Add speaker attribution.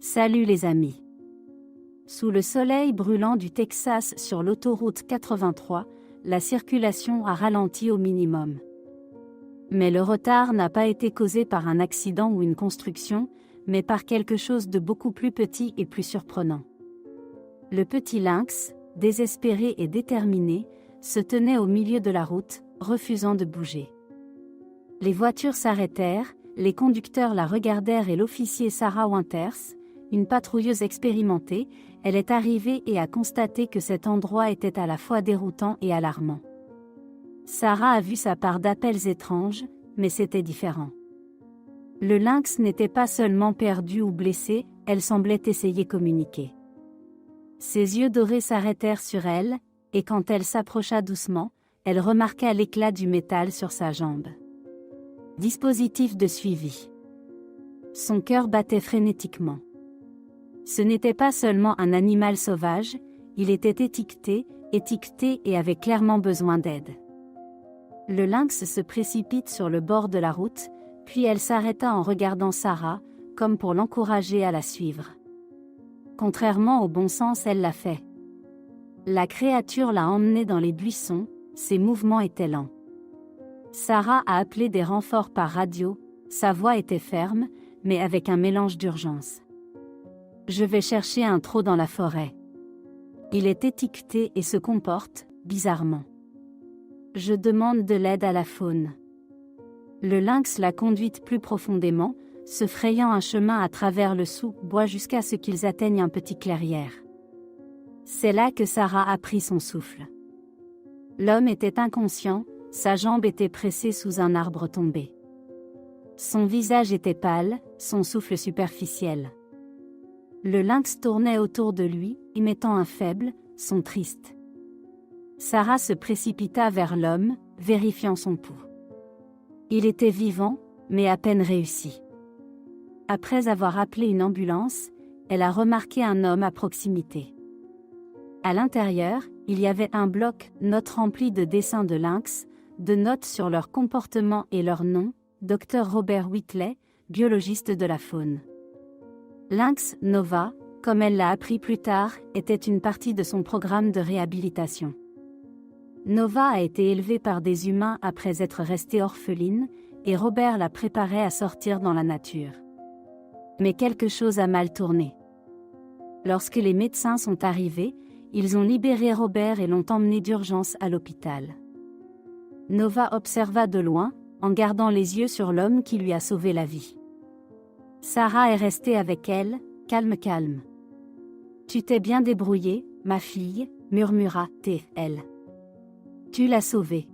Speaker 1: Salut les amis. Sous le soleil brûlant du Texas sur l'autoroute 83, la circulation a ralenti au minimum. Mais le retard n'a pas été causé par un accident ou une construction, mais par quelque chose de beaucoup plus petit et plus surprenant. Le petit lynx, désespéré et déterminé, se tenait au milieu de la route, refusant de bouger. Les voitures s'arrêtèrent, les conducteurs la regardèrent et l'officier Sarah Winters, une patrouilleuse expérimentée, elle est arrivée et a constaté que cet endroit était à la fois déroutant et alarmant. Sarah a vu sa part d'appels étranges, mais c'était différent. Le lynx n'était pas seulement perdu ou blessé, elle semblait essayer de communiquer. Ses yeux dorés s'arrêtèrent sur elle, et quand elle s'approcha doucement, elle remarqua l'éclat du métal sur sa jambe. Dispositif de suivi. Son cœur battait frénétiquement. Ce n'était pas seulement un animal sauvage, il était étiqueté et avait clairement besoin d'aide. Le lynx se précipite sur le bord de la route, puis elle s'arrêta en regardant Sarah, comme pour l'encourager à la suivre. Contrairement au bon sens, elle l'a fait. La créature l'a emmenée dans les buissons, ses mouvements étaient lents. Sarah a appelé des renforts par radio, sa voix était ferme, mais avec un mélange d'urgence. Je vais chercher un trot dans la forêt. Il est étiqueté et se comporte, bizarrement. Je demande de l'aide à la faune. Le lynx l'a conduite plus profondément, se frayant un chemin à travers le sous-bois jusqu'à ce qu'ils atteignent un petit clairière. C'est là que Sarah a pris son souffle. L'homme était inconscient, sa jambe était pressée sous un arbre tombé. Son visage était pâle, son souffle superficiel. Le lynx tournait autour de lui, émettant un faible, son triste. Sarah se précipita vers l'homme, vérifiant son pouls. Il était vivant, mais à peine réussi. Après avoir appelé une ambulance, elle a remarqué un homme à proximité. À l'intérieur, il y avait un bloc-notes rempli de dessins de lynx, de notes sur leur comportement et leur nom, Dr Robert Whitley, biologiste de la faune. Lynx Nova, comme elle l'a appris plus tard, était une partie de son programme de réhabilitation. Nova a été élevée par des humains après être restée orpheline, et Robert la préparait à sortir dans la nature. Mais quelque chose a mal tourné. Lorsque les médecins sont arrivés, ils ont libéré Robert et l'ont emmené d'urgence à l'hôpital. Nova observa de loin, en gardant les yeux sur l'homme qui lui a sauvé la vie. Sarah est restée avec elle, calme. Tu t'es bien débrouillée, ma fille, murmura-t-elle. Tu l'as sauvée.